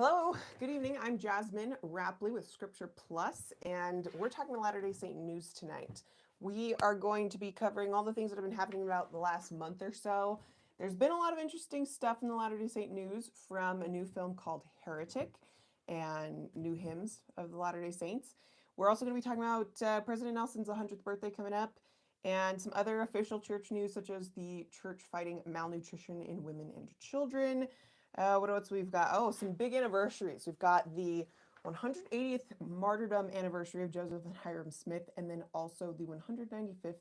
Hello, good evening. I'm Jasmine Rapley with Scripture Plus, and we're talking Latter-day Saint news tonight. We are going to be covering all the things that have been happening about the last month or so. There's been a lot of interesting stuff in the Latter-day Saint news, from a new film called Heretic and new hymns of the Latter-day Saints. We're also going to be talking about President Nelson's 100th birthday coming up, and some other official church news, such as the church fighting malnutrition in women and children. What else we've got? Oh, some big anniversaries. We've got the 180th martyrdom anniversary of Joseph and Hiram Smith, and then also the 195th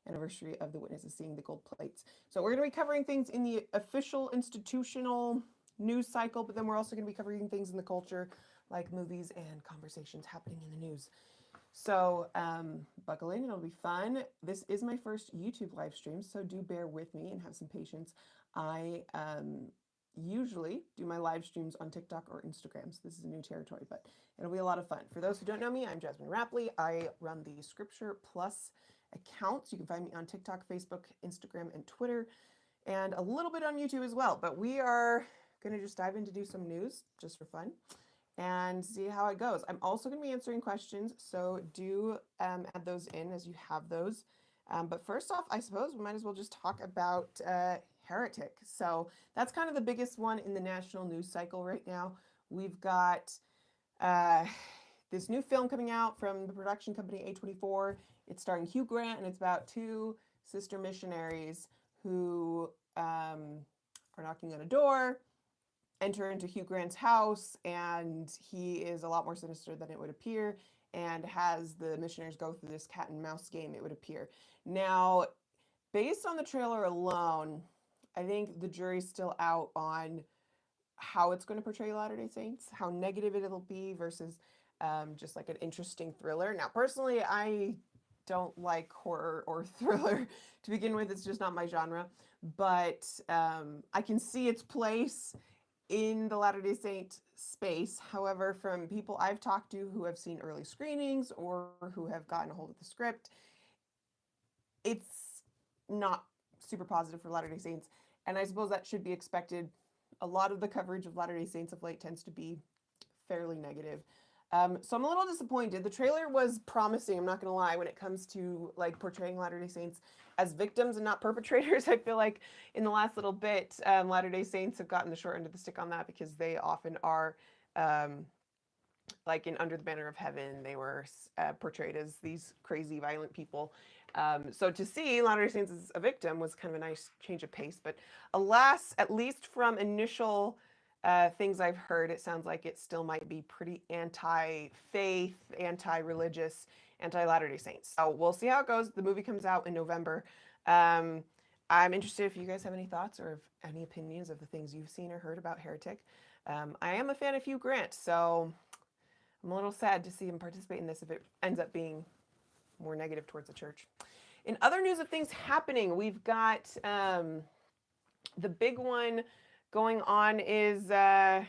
anniversary of the witnesses seeing the gold plates. So we're going to be covering things in the official institutional news cycle, but then we're also going to be covering things in the culture, like movies and conversations happening in the news. So buckle in, it'll be fun. This is my first YouTube live stream, so do bear with me and have some patience. I usually do my live streams on TikTok or Instagram, so this is a new territory, but it'll be a lot of fun. For those who don't know me, I'm Jasmine Rapley. I run the Scripture Plus accounts. You can find me on TikTok, Facebook, Instagram, and Twitter, and a little bit on YouTube as well. But we are going to just dive in to do some news just for fun and see how it goes. I'm also going to be answering questions, so do add those in as you have those. But first off, I suppose we might as well just talk about Heretic. So that's kind of the biggest one in the national news cycle right now. We've got this new film coming out from the production company A24. It's starring Hugh Grant, and it's about two sister missionaries who are knocking on a door, enter into Hugh Grant's house, and he is a lot more sinister than it would appear, and has the missionaries go through this cat and mouse game, it would appear. Now, based on the trailer alone, I think the jury's still out on how it's going to portray Latter-day Saints, how negative it'll be versus just like an interesting thriller. Now, personally, I don't like horror or thriller to begin with. It's just not my genre. But I can see its place in the Latter-day Saint space. However, from people I've talked to who have seen early screenings or who have gotten a hold of the script, it's not super positive for Latter-day Saints. And I suppose that should be expected. A lot of the coverage of Latter-day Saints of late tends to be fairly negative. So I'm a little disappointed. The trailer was promising, I'm not going to lie, when it comes to like portraying Latter-day Saints as victims and not perpetrators. I feel like in the last little bit, Latter-day Saints have gotten the short end of the stick on that, because they often are, like in Under the Banner of Heaven, they were portrayed as these crazy, violent people. So to see Latter-day Saints as a victim was kind of a nice change of pace. But alas, at least from initial things I've heard, it sounds like it still might be pretty anti-faith, anti-religious, anti-Latter-day Saints. So we'll see how it goes. The movie comes out in November. I'm interested if you guys have any thoughts or any opinions of the things you've seen or heard about Heretic. I am a fan of Hugh Grant, so I'm a little sad to see him participate in this if it ends up being more negative towards the church. In other news of things happening, we've got the big one going on is the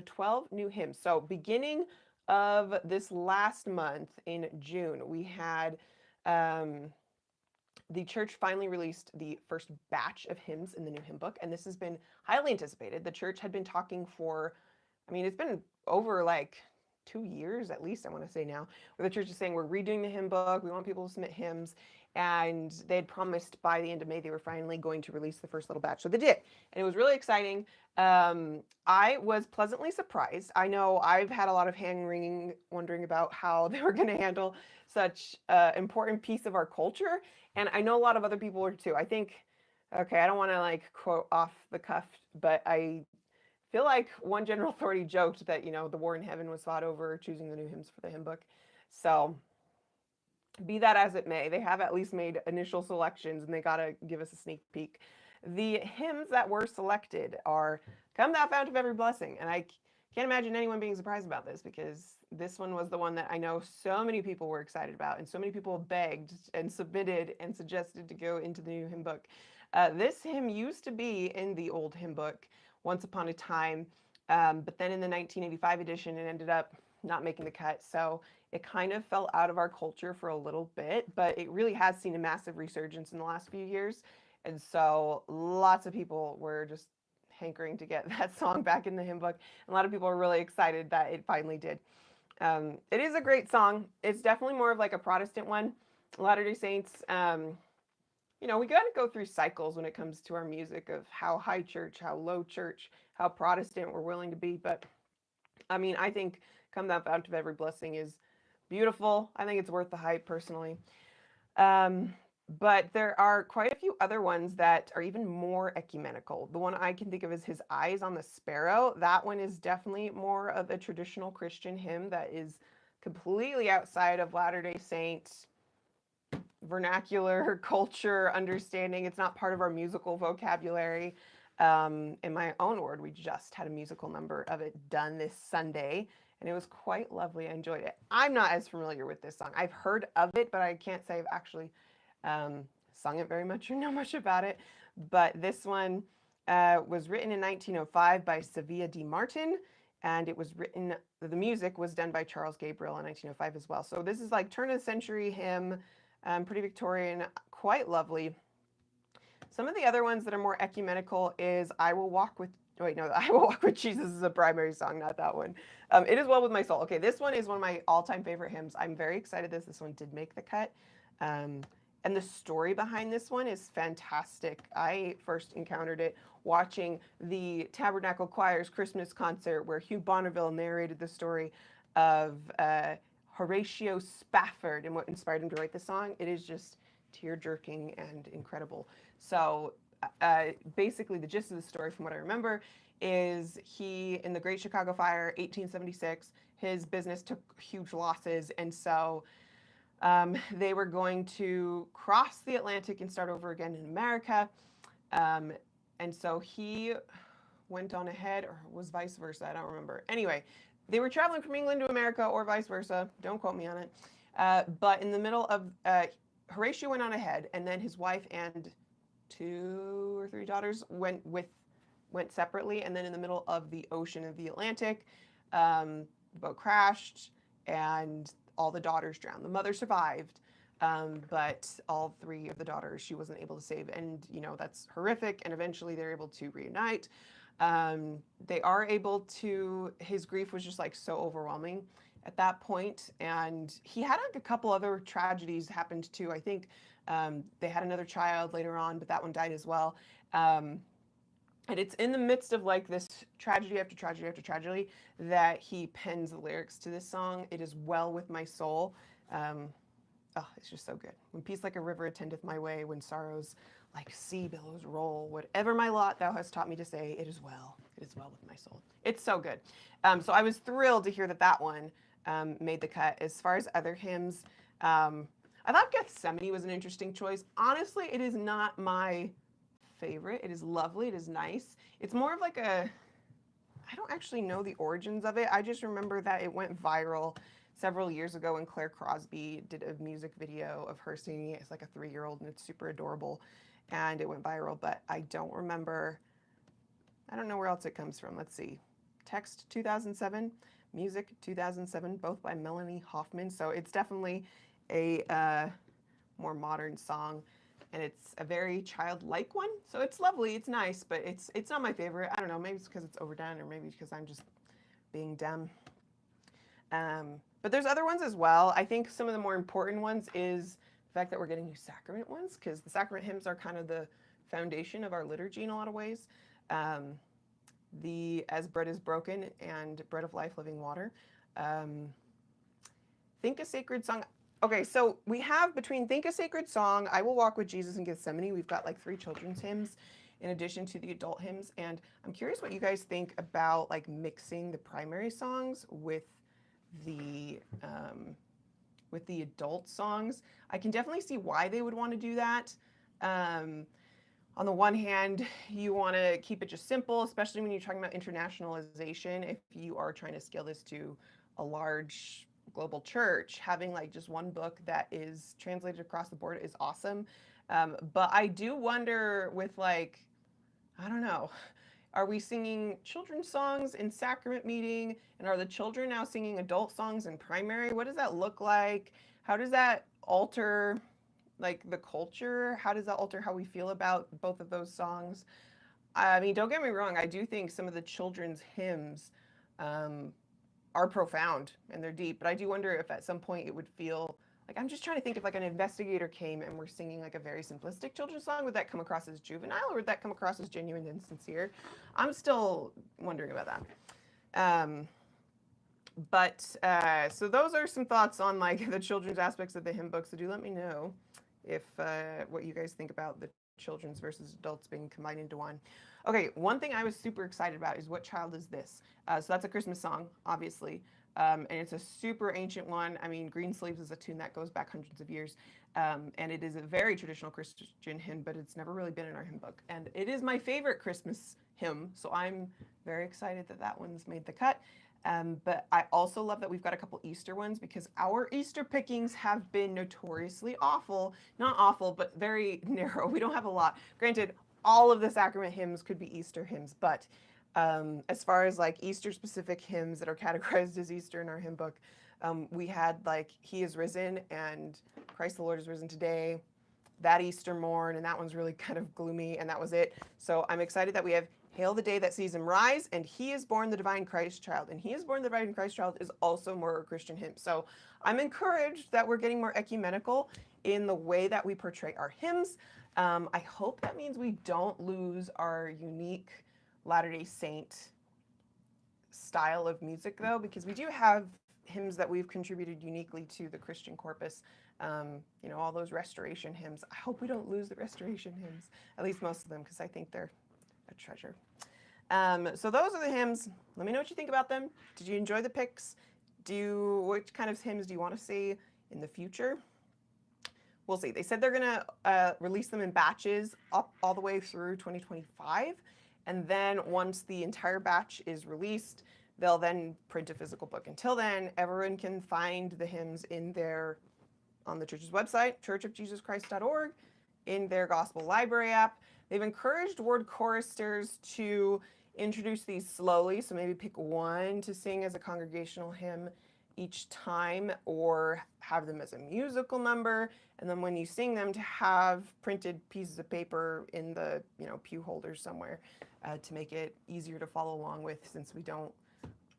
12 new hymns. So beginning of this last month in June, we had the church finally released the first batch of hymns in the new hymn book, and this has been highly anticipated. The church had been talking for, I mean, it's been over like 2 years at least, I want to say now, where the church is saying we're redoing the hymn book, we want people to submit hymns, and they had promised by the end of May they were finally going to release the first little batch. So they did, and it was really exciting. I was pleasantly surprised. I know I've had a lot of hand-wringing, wondering about how they were going to handle such an important piece of our culture, and I know a lot of other people were too. I think, okay, I don't want to like quote off the cuff, but I feel like one general authority joked that, you know, the war in heaven was fought over choosing the new hymns for the hymn book. So be that as it may, they have at least made initial selections, and they got to give us a sneak peek. The hymns that were selected are Come Thou Fount of Every Blessing. And I can't imagine anyone being surprised about this, because this one was the one that I know so many people were excited about, and so many people begged and submitted and suggested to go into the new hymn book. This hymn used to be in the old hymn book once upon a time, but then in the 1985 edition, it ended up not making the cut. So it kind of fell out of our culture for a little bit, but it really has seen a massive resurgence in the last few years. And so lots of people were just hankering to get that song back in the hymn book. And a lot of people are really excited that it finally did. It is a great song. It's definitely more of like a Protestant one. Latter-day Saints, we got to go through cycles when it comes to our music of how high church, how low church, how Protestant we're willing to be. But I mean, I think Come Thou Fount of Every Blessing is beautiful. I think it's worth the hype personally. But there are quite a few other ones that are even more ecumenical. The one I can think of is His Eyes on the Sparrow. That one is definitely more of a traditional Christian hymn that is completely outside of Latter-day Saints vernacular culture understanding. It's not part of our musical vocabulary. In my own ward, we just had a musical number of it done this Sunday, and it was quite lovely. I enjoyed it. I'm not as familiar with this song. I've heard of it, but I can't say I've actually sung it very much or know much about it. But this one was written in 1905 by Sevilla D. Martin, and it was written, the music was done by Charles Gabriel in 1905 as well. So this is like turn of the century hymn, pretty Victorian, quite lovely. Some of the other ones that are more ecumenical is I Will Walk with, wait, no, I Will Walk with Jesus is a primary song, not that one. It Is Well With My Soul. Okay, this one is one of my all-time favorite hymns. I'm very excited this one did make the cut. And the story behind this one is fantastic. I first encountered it watching the Tabernacle Choir's Christmas concert where Hugh Bonneville narrated the story of Horatio Spafford and what inspired him to write the song. It is just tear-jerking and incredible. So basically the gist of the story, from what I remember, is he, in the Great Chicago Fire, 1876, his business took huge losses, and so they were going to cross the Atlantic and start over again in America. And so he went on ahead, or was vice versa, I don't remember. Anyway, they were traveling from England to America or vice versa. Don't quote me on it. But in the middle of, Horatio went on ahead, and then his wife and 2 or 3 daughters went separately. And then in the middle of the ocean of the Atlantic, the boat crashed, and all the daughters drowned. The mother survived, but all 3 of the daughters she wasn't able to save. And, that's horrific. And eventually they're able to reunite. They are able to, his grief was just like so overwhelming at that point. And he had like a couple other tragedies happened too. I think they had another child later on, but that one died as well. And it's in the midst of like this tragedy after tragedy after tragedy that he pens the lyrics to this song. It is well with my soul. It's just so good. When peace like a river attendeth my way, when sorrows like sea billows roll, whatever my lot thou hast taught me to say, it is well with my soul. It's so good. So I was thrilled to hear that one made the cut. As far as other hymns, I thought Gethsemane was an interesting choice. Honestly, it is not my favorite. It is lovely. It is nice. It's more of like I don't actually know the origins of it. I just remember that it went viral several years ago when Claire Crosby did a music video of her singing it as like a 3-year-old, and it's super adorable, and it went viral, but I don't remember. I don't know where else it comes from. Let's see. Text 2007, music 2007, both by Melanie Hoffman. So it's definitely a more modern song, and it's a very childlike one. So it's lovely, it's nice, but it's not my favorite. I don't know, maybe it's because it's overdone, or maybe because I'm just being dumb. But there's other ones as well. I think some of the more important ones is the fact that we're getting new sacrament ones, because the sacrament hymns are kind of the foundation of our liturgy in a lot of ways. The As Bread is Broken and Bread of Life, Living Water. Think a Sacred Song. Okay, so we have between Think a Sacred Song, I Will Walk with Jesus, and Gethsemane, we've got like 3 children's hymns in addition to the adult hymns. And I'm curious what you guys think about like mixing the primary songs with the adult songs. I can definitely see why they would want to do that. On the one hand, you want to keep it just simple, especially when you're talking about internationalization. If you are trying to scale this to a large global church, having like just one book that is translated across the board is awesome. But I do wonder with like, I don't know, are we singing children's songs in sacrament meeting? And are the children now singing adult songs in primary? What does that look like? How does that alter like the culture? How does that alter how we feel about both of those songs? I mean, don't get me wrong. I do think some of the children's hymns um, are profound and they're deep, but I do wonder if at some point it would feel like I'm just trying to think if like an investigator came and we're singing like a very simplistic children's song, would that come across as juvenile or would that come across as genuine and sincere? I'm still wondering about that. Um, but so those are some thoughts on like the children's aspects of the hymn book. So do let me know if what you guys think about the children's versus adults being combined into one. Okay, one thing I was super excited about is What Child Is This? So that's a Christmas song, obviously. And it's a super ancient one. I mean, Green Sleeves is a tune that goes back hundreds of years. And it is a very traditional Christian hymn, but it's never really been in our hymn book. And it is my favorite Christmas hymn. So I'm very excited that that one's made the cut. But I also love that we've got a couple Easter ones because our Easter pickings have been notoriously awful. Not awful, but very narrow. We don't have a lot. Granted, all of the sacrament hymns could be Easter hymns, but as far as like Easter specific hymns that are categorized as Easter in our hymn book, we had like He is Risen and Christ the Lord is Risen Today, that Easter morn, and that one's really kind of gloomy, and that was it. So I'm excited that we have Hail the Day That Sees Him Rise, and He is Born the Divine Christ Child. And He is Born the Divine Christ Child is also more a Christian hymn. So I'm encouraged that we're getting more ecumenical in the way that we portray our hymns. I hope that means we don't lose our unique Latter-day Saint style of music, though, because we do have hymns that we've contributed uniquely to the Christian corpus. All those restoration hymns. I hope we don't lose the restoration hymns, at least most of them, because I think they're a treasure. So those are the hymns. Let me know what you think about them. Did you enjoy the picks? What kind of hymns do you want to see in the future? We'll see. They said they're going to release them in batches up all the way through 2025. And then once the entire batch is released, they'll then print a physical book. Until then, everyone can find the hymns on the church's website, churchofjesuschrist.org, in their gospel library app. They've encouraged word choristers to introduce these slowly, so maybe pick one to sing as a congregational hymn each time, or have them as a musical number, and then when you sing them, to have printed pieces of paper in the pew holders somewhere to make it easier to follow along with, since we don't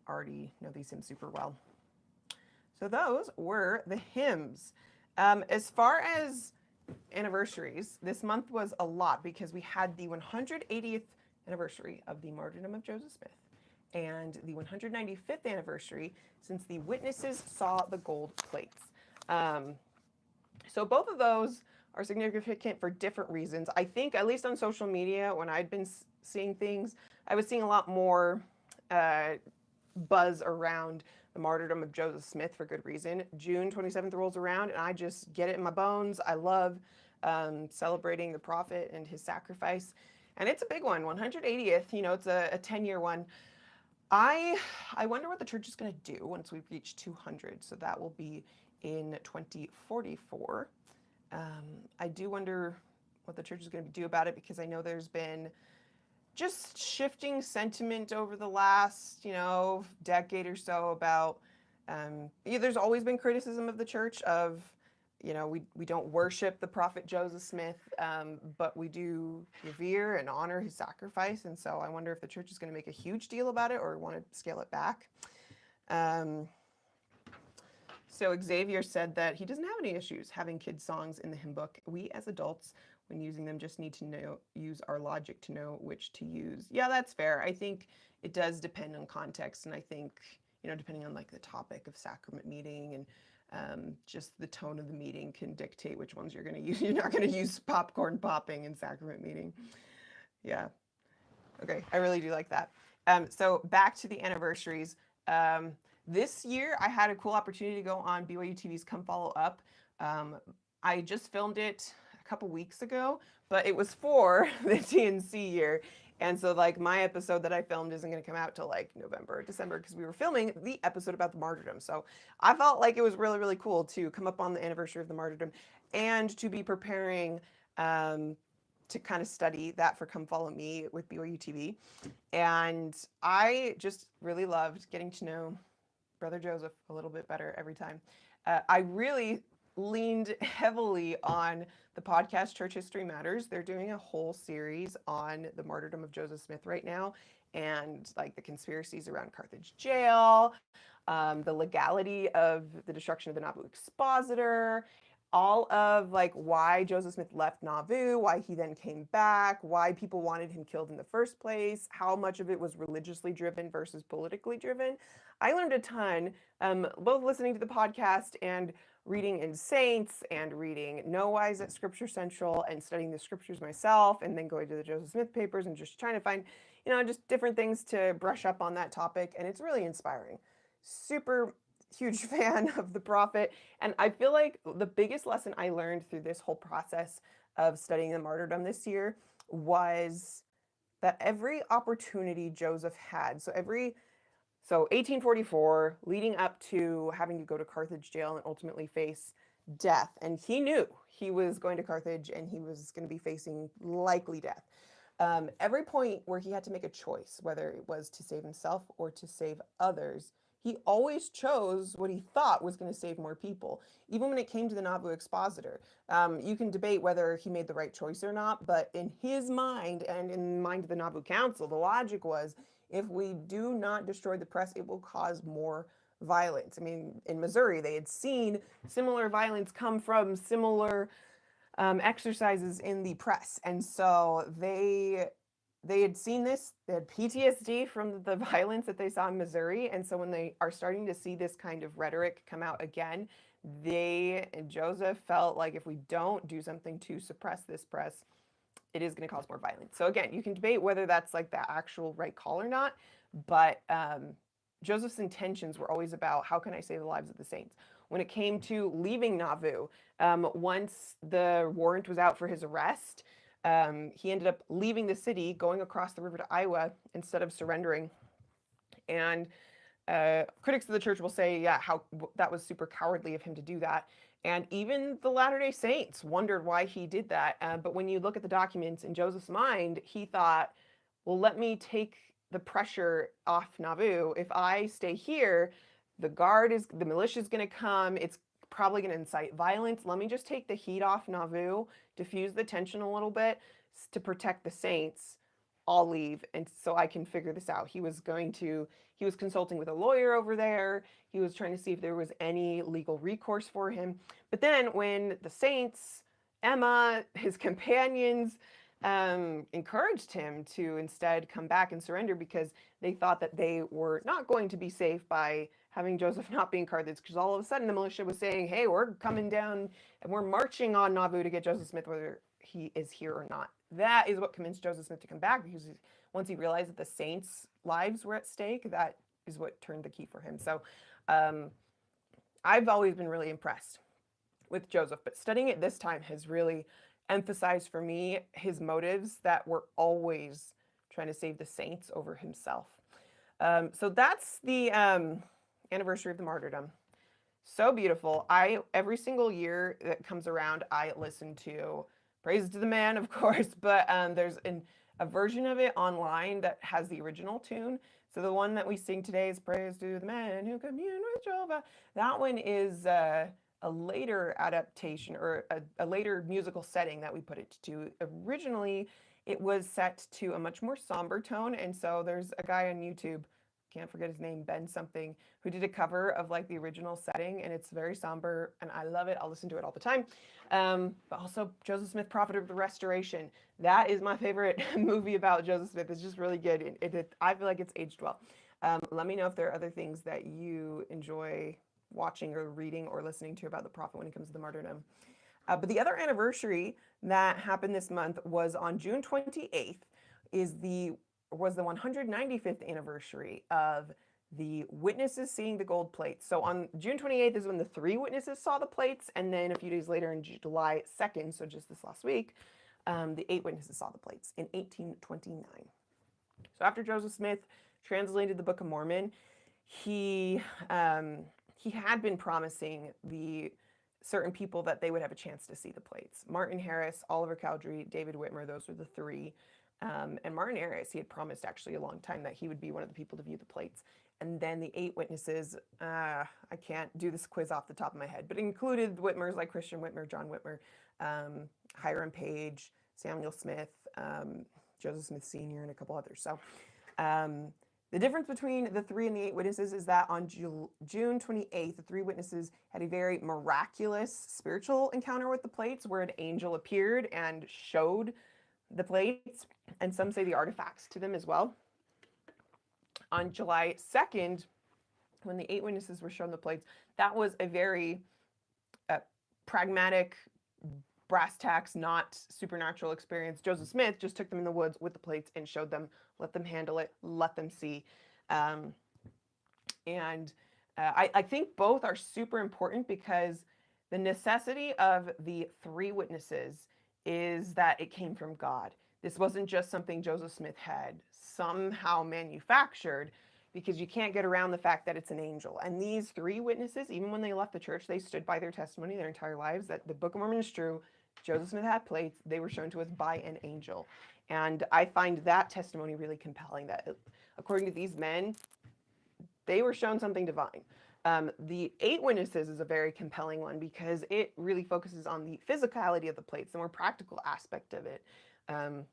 already know these hymns super well. So those were the hymns. As far as anniversaries, this month was a lot because we had the 180th anniversary of the martyrdom of Joseph Smith and the 195th anniversary since the witnesses saw the gold plates. So both of those are significant for different reasons. I think, at least on social media, when I'd been seeing things, I was seeing a lot more buzz around the martyrdom of Joseph Smith for good reason. June 27th rolls around and I just get it in my bones. I love celebrating the prophet and his sacrifice. And it's a big one, 180th, it's a 10-year one. I wonder what the church is going to do once we reach 200. So that will be in 2044. I do wonder what the church is going to do about it, because I know there's been just shifting sentiment over the last, decade or so about, there's always been criticism of the church of, we don't worship the prophet Joseph Smith, but we do revere and honor his sacrifice. And so I wonder if the church is going to make a huge deal about it or want to scale it back. So Xavier said that he doesn't have any issues having kids' songs in the hymn book. We as adults, when using them, just need to use our logic to know which to use. Yeah, that's fair. I think it does depend on context, and I think, depending on like the topic of sacrament meeting and just the tone of the meeting can dictate which ones you're going to use. You're not going to use popcorn popping in sacrament meeting. Yeah. Okay, I really do like that. So back to the anniversaries. This year, I had a cool opportunity to go on BYU TV's Come Follow Up. I just filmed it a couple weeks ago, but it was for the TNC year. And so like my episode that I filmed isn't going to come out till like November or December, because we were filming the episode about the martyrdom. So I felt like it was really, really cool to come up on the anniversary of the martyrdom and to be preparing to kind of study that for Come Follow Me with BYU TV. And I just really loved getting to know Brother Joseph a little bit better every time. I really leaned heavily on the podcast Church History Matters. They're doing a whole series on the martyrdom of Joseph Smith right now, and like the conspiracies around Carthage jail, the legality of the destruction of the Nauvoo expositor, all of like why Joseph Smith left Nauvoo, why he then came back, why people wanted him killed in the first place, how much of it was religiously driven versus politically driven. I learned a ton, both listening to the podcast and reading in Saints and reading No Wise at Scripture Central and studying the scriptures myself, and then going to the Joseph Smith papers and just trying to find, just different things to brush up on that topic. And it's really inspiring. Super huge fan of the prophet. And I feel like the biggest lesson I learned through this whole process of studying the martyrdom this year was that every opportunity Joseph had, so 1844, leading up to having to go to Carthage jail and ultimately face death. And he knew he was going to Carthage and he was going to be facing likely death. Every point where he had to make a choice, whether it was to save himself or to save others, he always chose what he thought was going to save more people. Even when it came to the Nauvoo expositor, you can debate whether he made the right choice or not, but in his mind and in the mind of the Nauvoo Council, the logic was, if we do not destroy the press, it will cause more violence. I mean, in Missouri, they had seen similar violence come from similar exercises in the press. And so they had seen this, they had PTSD from the violence that they saw in Missouri. And so when they are starting to see this kind of rhetoric come out again, Joseph felt like if we don't do something to suppress this press, it is going to cause more violence. So again, you can debate whether that's like the actual right call or not, but Joseph's intentions were always about, how can I save the lives of the saints? When it came to leaving Nauvoo, once the warrant was out for his arrest, he ended up leaving the city, going across the river to Iowa instead of surrendering. And critics of the church will say, yeah, how that was super cowardly of him to do that. And even the Latter-day Saints wondered why he did that. But when you look at the documents in Joseph's mind, he thought, well, let me take the pressure off Nauvoo. If I stay here, the militia is going to come. It's probably going to incite violence. Let me just take the heat off Nauvoo, diffuse the tension a little bit to protect the saints. I'll leave, and so I can figure this out. He was consulting with a lawyer over there. He was trying to see if there was any legal recourse for him. But then when the saints, Emma, his companions, encouraged him to instead come back and surrender because they thought that they were not going to be safe by having Joseph not be in Carthage, because all of a sudden the militia was saying, hey, we're coming down and we're marching on Nauvoo to get Joseph Smith, whether he is here or not. That is what convinced Joseph Smith to come back, because once he realized that the saints' lives were at stake, that is what turned the key for him. So I've always been really impressed with Joseph, but studying it this time has really emphasized for me his motives that were always trying to save the saints over himself. So that's the anniversary of the martyrdom. So beautiful. Every single year that comes around, I listen to Praise to the Man, of course, but there's a version of it online that has the original tune. So the one that we sing today is Praise to the Man who commune with Jehovah. That one is a later adaptation, or a later musical setting that we put it to. Originally, it was set to a much more somber tone, and so there's a guy on YouTube, can't forget his name, Ben something, who did a cover of like the original setting, and it's very somber, and I love it. I'll listen to it all the time. But also Joseph Smith, Prophet of the Restoration. That is my favorite movie about Joseph Smith. It's just really good. I feel like it's aged well. Let me know if there are other things that you enjoy watching or reading or listening to about the prophet when it comes to the martyrdom. But the other anniversary that happened this month was on June 28th, was the 195th anniversary of the witnesses seeing the gold plates. So on June 28th is when the 3 witnesses saw the plates, and then a few days later, on July 2nd, so just this last week, the 8 witnesses saw the plates in 1829. So after Joseph Smith translated the Book of Mormon, he had been promising the certain people that they would have a chance to see the plates. Martin Harris, Oliver Cowdery, David Whitmer, those were the 3. And Martin Harris, he had promised actually a long time that he would be one of the people to view the plates. And then the 8 witnesses, I can't do this quiz off the top of my head, but it included Whitmers like Christian Whitmer, John Whitmer, Hiram Page, Samuel Smith, Joseph Smith Sr., and a couple others. So the difference between the 3 and the 8 witnesses is that on June 28th, the 3 witnesses had a very miraculous spiritual encounter with the plates where an angel appeared and showed the plates, and some say the artifacts to them as well. On July 2nd, when the 8 witnesses were shown the plates, that was a very pragmatic, brass tacks, not supernatural experience. Joseph Smith just took them in the woods with the plates and showed them, let them handle it, let them see. I think both are super important because the necessity of the 3 witnesses is that it came from God. This wasn't just something Joseph Smith had somehow manufactured, because you can't get around the fact that it's an angel. And these 3 witnesses, even when they left the church, they stood by their testimony their entire lives that the Book of Mormon is true. Joseph Smith had plates. They were shown to us by an angel. And I find that testimony really compelling, that according to these men, they were shown something divine. The 8 witnesses is a very compelling one because it really focuses on the physicality of the plates, the more practical aspect of it. And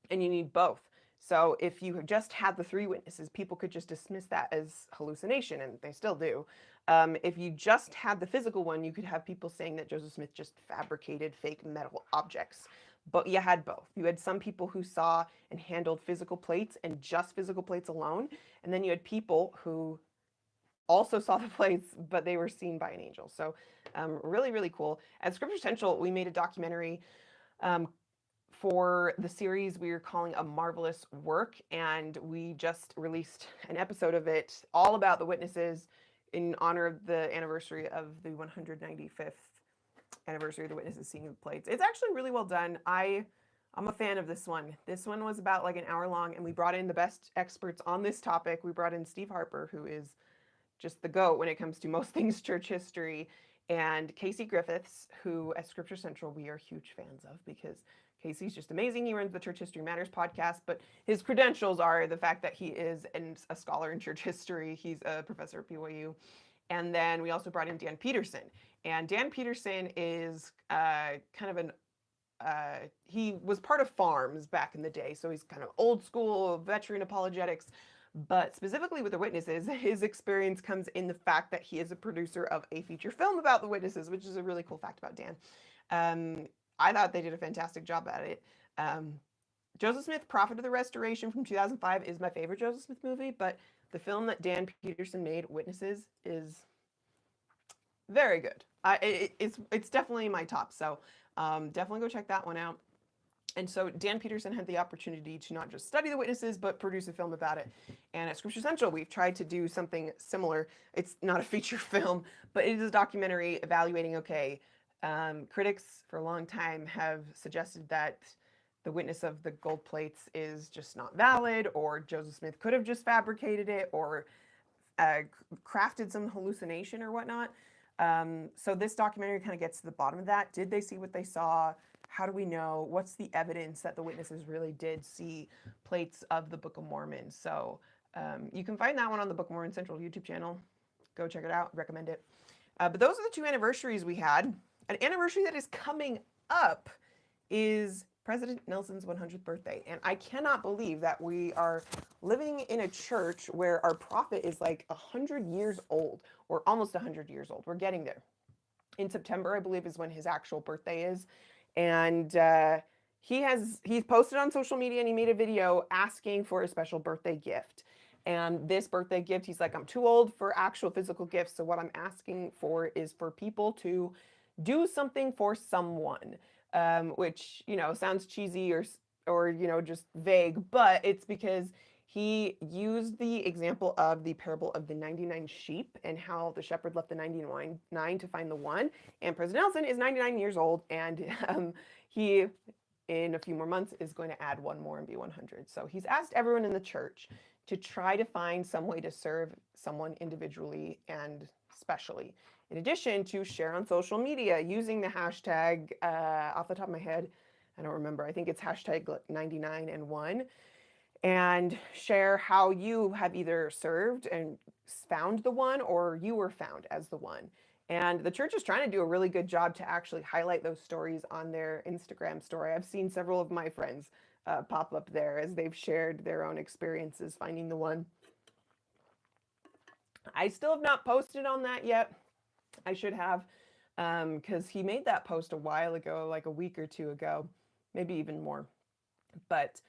you need both. So if you just had the 3 witnesses, people could just dismiss that as hallucination, and they still do. If you just had the physical one, you could have people saying that Joseph Smith just fabricated fake metal objects. But you had both. You had some people who saw and handled physical plates and just physical plates alone. And then you had people who also saw the plates, but they were seen by an angel. So really, really cool. At Scripture Central, we made a documentary for the series we are calling A Marvelous Work, and we just released an episode of it all about the witnesses in honor of the anniversary of the 195th anniversary of the witnesses seeing the plates. It's actually really well done. I'm a fan of this one. This one was about like an hour long, and we brought in the best experts on this topic. We brought in Steve Harper, who is just the GOAT when it comes to most things church history, and Casey Griffiths, who at Scripture Central we are huge fans of because Casey's just amazing. He runs the Church History Matters podcast, but his credentials are the fact that he is a scholar in church history. He's a professor at BYU. And then we also brought in Dan Peterson. And Dan Peterson is he was part of Farms back in the day, so he's kind of old school veteran apologetics. But specifically with the witnesses, his experience comes in the fact that he is a producer of a feature film about the witnesses, which is a really cool fact about Dan. I thought they did a fantastic job at it. Joseph Smith, Prophet of the Restoration from 2005 is my favorite Joseph Smith movie, but the film that Dan Peterson made, Witnesses, is very good. It's definitely my top, so definitely go check that one out. And so Dan Peterson had the opportunity to not just study the witnesses, but produce a film about it. And at Scripture Central, we've tried to do something similar. It's not a feature film, but it is a documentary evaluating, critics for a long time have suggested that the witness of the gold plates is just not valid, or Joseph Smith could have just fabricated it, or crafted some hallucination or whatnot. So this documentary kind of gets to the bottom of that. Did they see what they saw? How do we know? What's the evidence that the witnesses really did see plates of the Book of Mormon? So you can find that one on the Book of Mormon Central YouTube channel. Go check it out. Recommend it. But those are the 2 anniversaries we had. An anniversary that is coming up is President Nelson's 100th birthday. And I cannot believe that we are living in a church where our prophet is like 100 years old, or almost 100 years old. We're getting there. In September, I believe, is when his actual birthday is. And he's posted on social media, and he made a video asking for a special birthday gift. And this birthday gift, he's like, I'm too old for actual physical gifts. So what I'm asking for is for people to do something for someone, which, sounds cheesy or just vague, but it's because he used the example of the parable of the 99 sheep and how the shepherd left the 99 to find the one. And President Nelson is 99 years old, and he, in a few more months, is going to add one more and be 100. So he's asked everyone in the church to try to find some way to serve someone individually and specially. In addition to share on social media using the hashtag, off the top of my head, I don't remember, I think it's hashtag 99 and 1. and share how you have either served and found the one or you were found as the one. And the church is trying to do a really good job to actually highlight those stories on their Instagram story. I've seen several of my friends pop up there as they've shared their own experiences finding the one. I still have not posted on that yet. I should have, because he made that post a while ago, like a week or two ago, maybe even more. But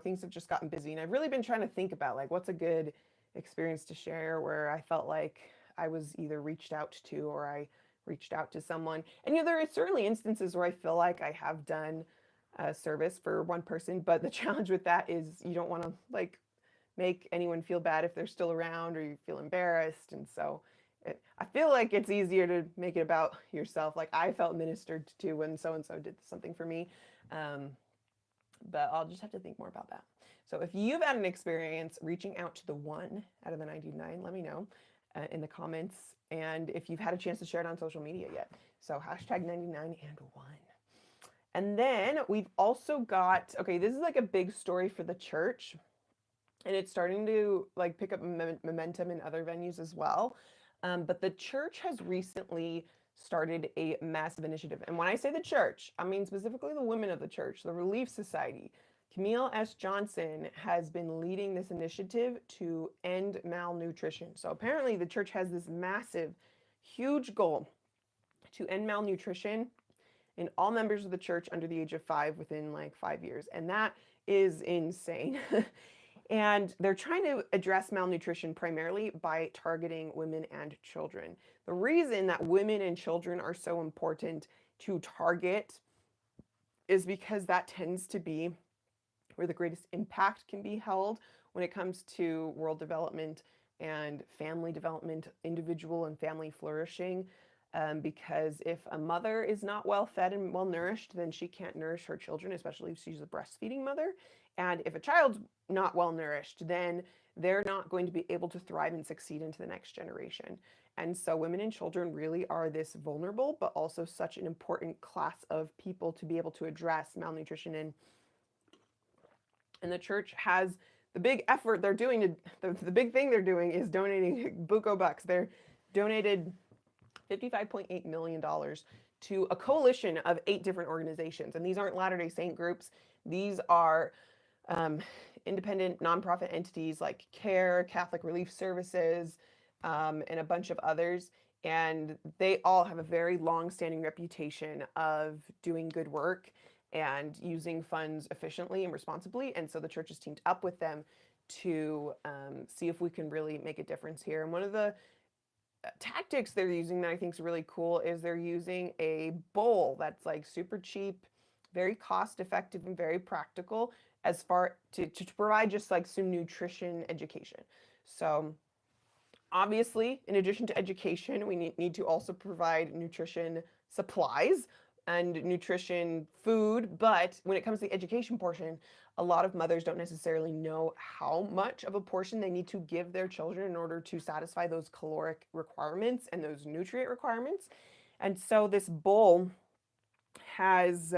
things have just gotten busy, and I've really been trying to think about like what's a good experience to share where I felt like I was either reached out to or I reached out to someone. And there are certainly instances where I feel like I have done a service for one person, but the challenge with that is you don't want to like make anyone feel bad if they're still around or you feel embarrassed. And so I feel like it's easier to make it about yourself. Like I felt ministered to when so and so did something for me. But I'll just have to think more about that. So if you've had an experience reaching out to the one out of the 99, let me know in the comments. And if you've had a chance to share it on social media yet. So hashtag 99 and 1. And then we've also got, okay, this is like a big story for the church. And it's starting to like pick up momentum in other venues as well. But the church has recently started a massive initiative. And when I say the church, I mean specifically the women of the church, the Relief Society. Camille S. Johnson has been leading this initiative to end malnutrition. So apparently the church has this massive, huge goal to end malnutrition in all members of the church under the age of 5 within like 5 years. And that is insane. And they're trying to address malnutrition primarily by targeting women and children. The reason that women and children are so important to target is because that tends to be where the greatest impact can be held when it comes to world development and family development, individual and family flourishing. Because if a mother is not well fed and well nourished, then she can't nourish her children, especially if she's a breastfeeding mother. And if a child's not well nourished, then they're not going to be able to thrive and succeed into the next generation. And so women and children really are this vulnerable, but also such an important class of people to be able to address malnutrition in. And the church has the big effort they're doing the big thing they're doing is donating buco bucks. They're donated $55.8 million to a coalition of 8 different organizations. And these aren't Latter-day Saint groups. These are independent nonprofit entities like CARE, Catholic Relief Services, and a bunch of others. And they all have a very long-standing reputation of doing good work and using funds efficiently and responsibly. And so the church has teamed up with them to see if we can really make a difference here. And one of the tactics they're using that I think is really cool is they're using a bowl that's like super cheap, very cost effective and very practical as far to provide just like some nutrition education. So obviously, in addition to education, we need to also provide nutrition supplies and nutrition food. But when it comes to the education portion, a lot of mothers don't necessarily know how much of a portion they need to give their children in order to satisfy those caloric requirements and those nutrient requirements. And so this bowl has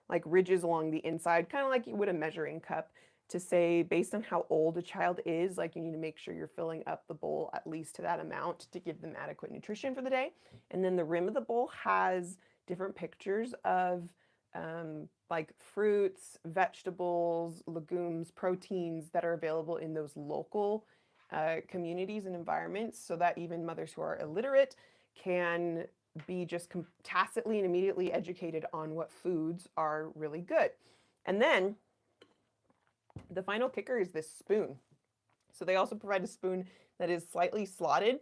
like ridges along the inside, kind of like you would a measuring cup, to say based on how old a child is, like you need to make sure you're filling up the bowl at least to that amount to give them adequate nutrition for the day. And then the rim of the bowl has different pictures of like fruits, vegetables, legumes, proteins that are available in those local communities and environments, so that even mothers who are illiterate can be just tacitly and immediately educated on what foods are really good. And then the final kicker is this spoon. So they also provide a spoon that is slightly slotted.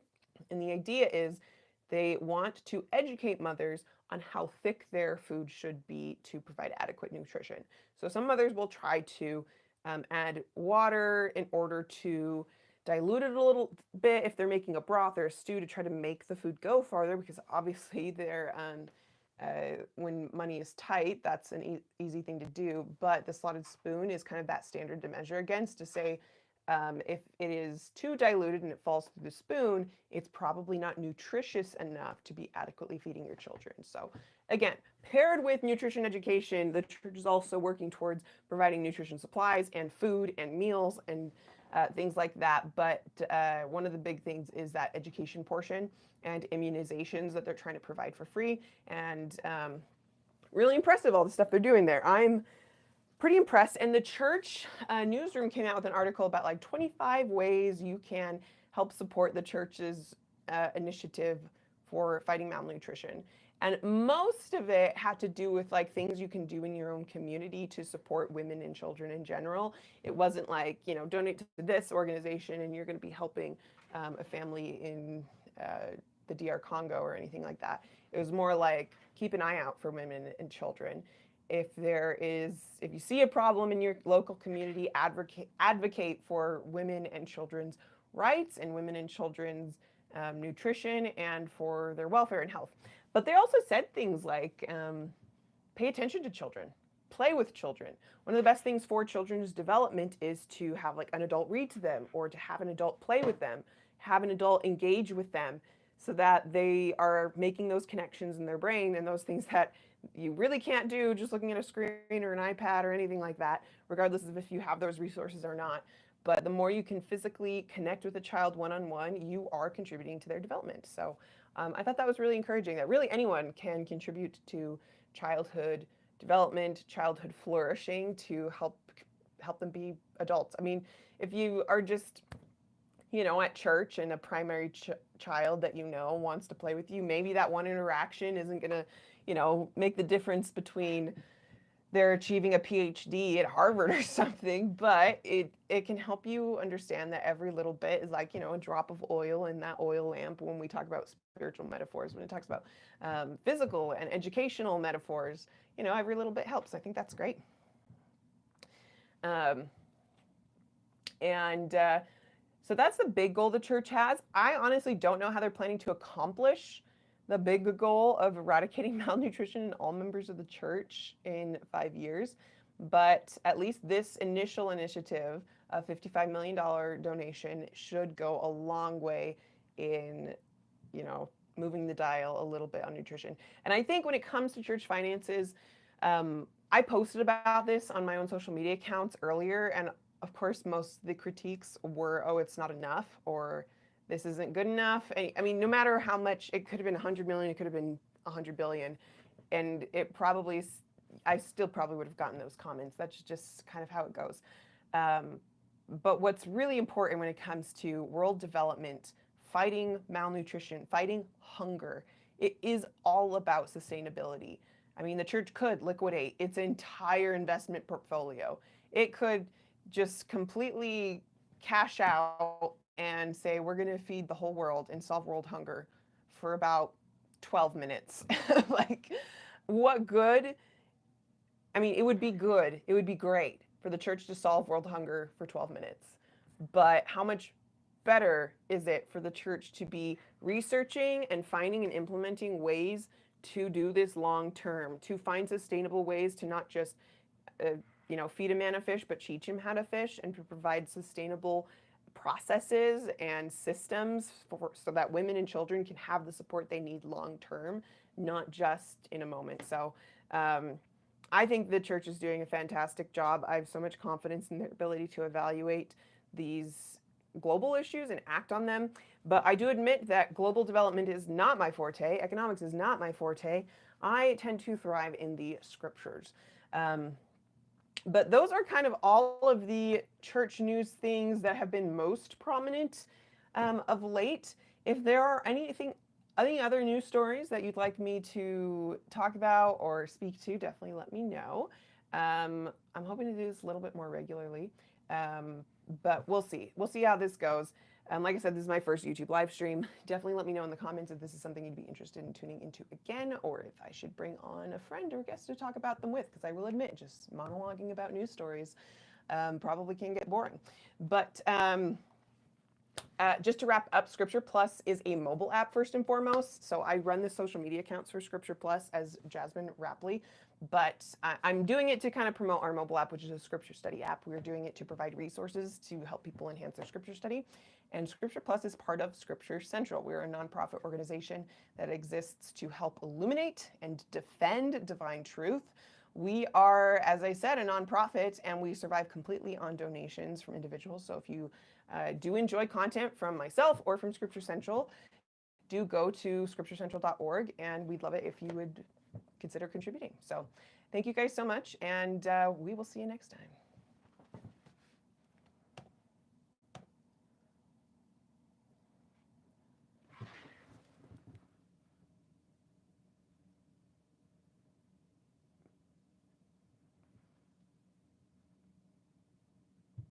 And the idea is they want to educate mothers on how thick their food should be to provide adequate nutrition. So some mothers will try to add water in order to dilute it a little bit if they're making a broth or a stew to try to make the food go farther, because obviously they're when money is tight, that's an easy thing to do. But the slotted spoon is kind of that standard to measure against, to say If it is too diluted and it falls through the spoon, it's probably not nutritious enough to be adequately feeding your children. So again, paired with nutrition education, the church is also working towards providing nutrition supplies and food and meals and things like that. But one of the big things is that education portion and immunizations that they're trying to provide for free. And really impressive, all the stuff they're doing there. I'm pretty impressed. And the church newsroom came out with an article about like 25 ways you can help support the church's initiative for fighting malnutrition. And most of it had to do with like things you can do in your own community to support women and children in general. It wasn't like, you know, donate to this organization and you're going to be helping a family in the DR Congo or anything like that. It was more like keep an eye out for women and children. If you see a problem in your local community, advocate for women and children's rights and women and children's nutrition and for their welfare and health. But they also said things like pay attention to children, play with children. One of the best things for children's development is to have like an adult read to them or to have an adult play with them, have an adult engage with them so that they are making those connections in their brain and those things that you really can't do just looking at a screen or an iPad or anything like that, regardless of if you have those resources or not. But the more you can physically connect with a child one-on-one, you are contributing to their development. So I thought that was really encouraging, that really anyone can contribute to childhood development, childhood flourishing to help them be adults. I mean, if you are just, you know, at church and a primary child that you know wants to play with you, maybe that one interaction isn't going to, you know, make the difference between they're achieving a PhD at Harvard or something, but it can help you understand that every little bit is like, you know, a drop of oil in that oil lamp when we talk about spiritual metaphors, when it talks about physical and educational metaphors, you know, every little bit helps. I think that's great. So that's the big goal the church has. I honestly don't know how they're planning to accomplish the big goal of eradicating malnutrition in all members of the church in 5 years. But at least this initial initiative, a $55 million donation, should go a long way in, you know, moving the dial a little bit on nutrition. And I think when it comes to church finances, I posted about this on my own social media accounts earlier, and of course, most of the critiques were, oh, it's not enough, or this isn't good enough. I mean, no matter how much, it could have been 100 million, it could have been 100 billion. And it probably, I still probably would have gotten those comments. That's just kind of how it goes. But what's really important when it comes to world development, fighting malnutrition, fighting hunger, it is all about sustainability. I mean, the church could liquidate its entire investment portfolio. It could just completely cash out and say, we're going to feed the whole world and solve world hunger for about 12 minutes. Like, what good? I mean, it would be good. It would be great for the church to solve world hunger for 12 minutes. But how much better is it for the church to be researching and finding and implementing ways to do this long term, to find sustainable ways to not just, you know, feed a man a fish, but teach him how to fish, and to provide sustainable processes and systems so that women and children can have the support they need long term, not just in a moment. So I think the church is doing a fantastic job. I have so much confidence in their ability to evaluate these global issues and act on them. But I do admit that global development is not my forte. Economics is not my forte. I tend to thrive in the scriptures. But those are kind of all of the church news things that have been most prominent of late. If there are any other news stories that you'd like me to talk about or speak to, definitely let me know. I'm hoping to do this a little bit more regularly, but we'll see. We'll see how this goes. Like I said, this is my first YouTube live stream. Definitely let me know in the comments if this is something you'd be interested in tuning into again, or if I should bring on a friend or guest to talk about them with, because I will admit, just monologuing about news stories probably can get boring. But Just to wrap up, Scripture Plus is a mobile app first and foremost. So I run the social media accounts for Scripture Plus as Jasmine Rapley, but I'm doing it to kind of promote our mobile app, which is a scripture study app. We're doing it to provide resources to help people enhance their scripture study. And Scripture Plus is part of Scripture Central. We're a nonprofit organization that exists to help illuminate and defend divine truth. We are, as I said, a nonprofit, and we survive completely on donations from individuals. So if you do enjoy content from myself or from Scripture Central, do go to scripturecentral.org, and we'd love it if you would consider contributing. So thank you guys so much, and we will see you next time.